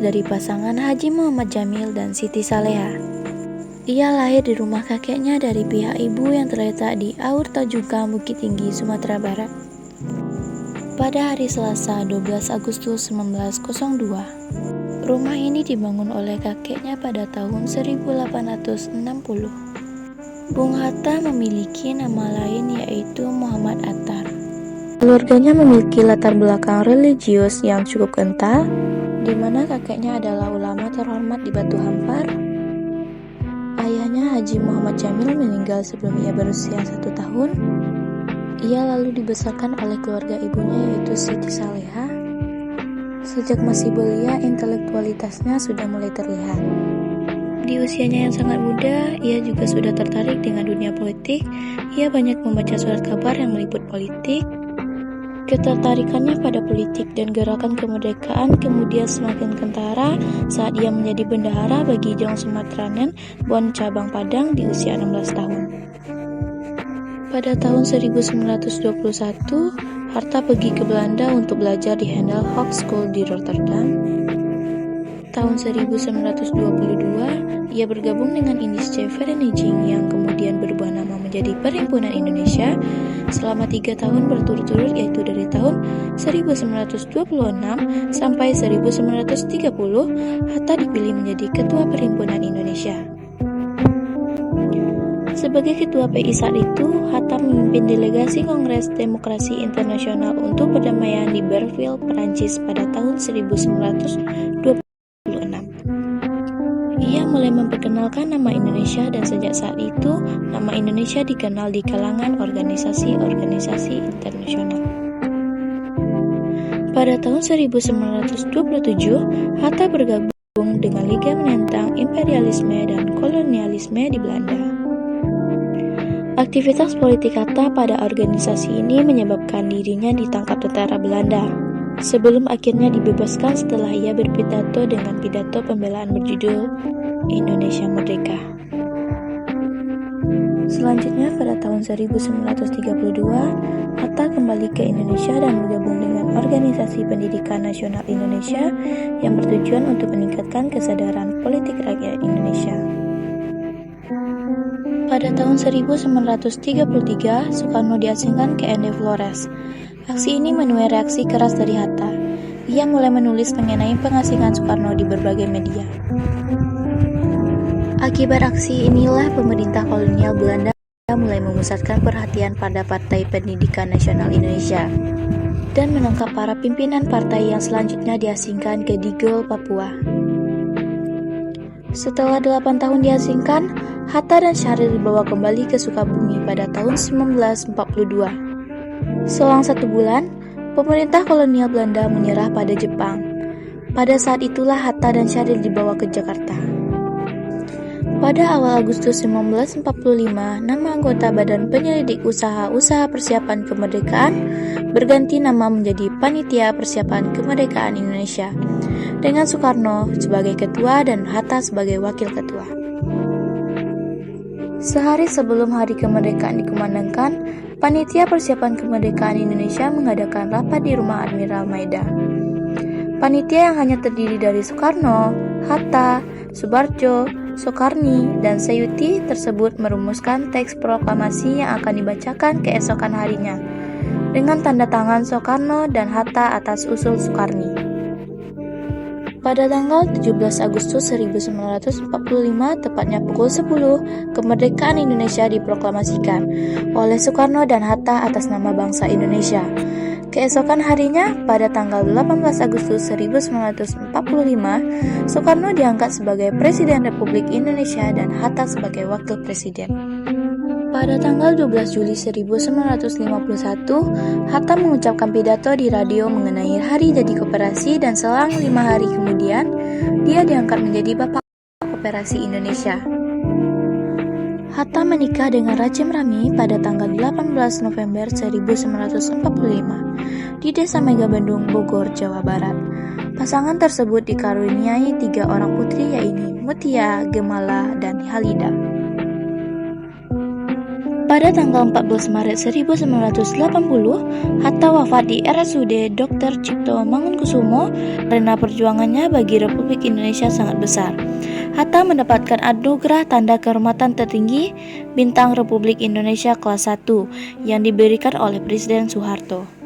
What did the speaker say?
dari pasangan Haji Muhammad Jamil dan Siti Saleha. Ia lahir di rumah kakeknya dari pihak ibu yang terletak di Aur Tajukan, Bukit Tinggi, Sumatera Barat. Pada hari Selasa 12 Agustus 1902, rumah ini dibangun oleh kakeknya pada tahun 1860. Bung Hatta memiliki nama lain yaitu Muhammad Attar. Keluarganya memiliki latar belakang religius yang cukup kental, di mana kakeknya adalah ulama terhormat di Batu Hampar. Ayahnya Haji Muhammad Jamil meninggal sebelum ia berusia 1 tahun. Ia lalu dibesarkan oleh keluarga ibunya yaitu Siti Saleha. Sejak masih belia, intelektualitasnya sudah mulai terlihat. Di usianya yang sangat muda, ia juga sudah tertarik dengan dunia politik. Ia banyak membaca surat kabar yang meliput politik. Ketertarikannya pada politik dan gerakan kemerdekaan kemudian semakin kentara saat ia menjadi bendahara bagi Jong Sumatranen Bon Cabang Padang di usia 16 tahun. Pada tahun 1921, Hatta pergi ke Belanda untuk belajar di Handel Hogeschool di Rotterdam. Tahun 1922, ia bergabung dengan Indische Vereniging yang kemudian berubah nama menjadi Perhimpunan Indonesia. Selama 3 tahun berturut-turut, yaitu dari tahun 1926 sampai 1930, Hatta dipilih menjadi Ketua Perhimpunan Indonesia. Sebagai Ketua PI saat itu, Hatta memimpin delegasi Kongres Demokrasi Internasional untuk Perdamaian di Berleville, Perancis pada tahun 1926. Ia mulai memperkenalkan nama Indonesia dan sejak saat itu, nama Indonesia dikenal di kalangan organisasi-organisasi internasional. Pada tahun 1927, Hatta bergabung dengan Liga Menentang Imperialisme dan Kolonialisme di Belanda. Aktivitas politik Hatta pada organisasi ini menyebabkan dirinya ditangkap tentara Belanda, sebelum akhirnya dibebaskan setelah ia berpidato dengan pidato pembelaan berjudul Indonesia Merdeka. Selanjutnya pada tahun 1932, Hatta kembali ke Indonesia dan bergabung dengan Organisasi Pendidikan Nasional Indonesia yang bertujuan untuk meningkatkan kesadaran politik rakyat Indonesia. Pada tahun 1933, Soekarno diasingkan ke ND Flores. Aksi ini menuai reaksi keras dari Hatta. Ia mulai menulis mengenai pengasingan Soekarno di berbagai media. Akibat aksi inilah pemerintah kolonial Belanda mulai memusatkan perhatian pada Partai Pendidikan Nasional Indonesia dan menangkap para pimpinan partai yang selanjutnya diasingkan ke Digul, Papua. Setelah 8 tahun diasingkan, Hatta dan Syahrir dibawa kembali ke Sukabumi pada tahun 1942. Selang 1 bulan, pemerintah kolonial Belanda menyerah pada Jepang. Pada saat itulah Hatta dan Syahrir dibawa ke Jakarta. Pada awal Agustus 1945, nama anggota Badan Penyelidik Usaha-Usaha Persiapan Kemerdekaan berganti nama menjadi Panitia Persiapan Kemerdekaan Indonesia, dengan Soekarno sebagai ketua dan Hatta sebagai wakil ketua. Sehari sebelum hari kemerdekaan dikumandangkan, Panitia Persiapan Kemerdekaan Indonesia mengadakan rapat di Rumah Admiral Maeda. Panitia yang hanya terdiri dari Soekarno, Hatta, Subarjo, Soekarni, dan Sayuti tersebut merumuskan teks proklamasi yang akan dibacakan keesokan harinya, dengan tanda tangan Soekarno dan Hatta atas usul Soekarni. Pada tanggal 17 Agustus 1945, tepatnya pukul 10, kemerdekaan Indonesia diproklamasikan oleh Soekarno dan Hatta atas nama bangsa Indonesia. Keesokan harinya, pada tanggal 18 Agustus 1945, Soekarno diangkat sebagai Presiden Republik Indonesia dan Hatta sebagai Wakil Presiden. Pada tanggal 12 Juli 1951, Hatta mengucapkan pidato di radio mengenai Hari Jadi Koperasi dan selang 5 hari kemudian, dia diangkat menjadi Bapak Koperasi Indonesia. Hatta menikah dengan Rajem Rami pada tanggal 18 November 1945 di Desa Megabendung, Bogor, Jawa Barat. Pasangan tersebut dikaruniai 3 orang putri yaitu Mutia, Gemala, dan Halida. Pada tanggal 14 Maret 1980, Hatta wafat di RSUD Dr. Cipto Mangunkusumo karena perjuangannya bagi Republik Indonesia sangat besar. Hatta mendapatkan anugerah tanda kehormatan tertinggi Bintang Republik Indonesia kelas 1 yang diberikan oleh Presiden Soeharto.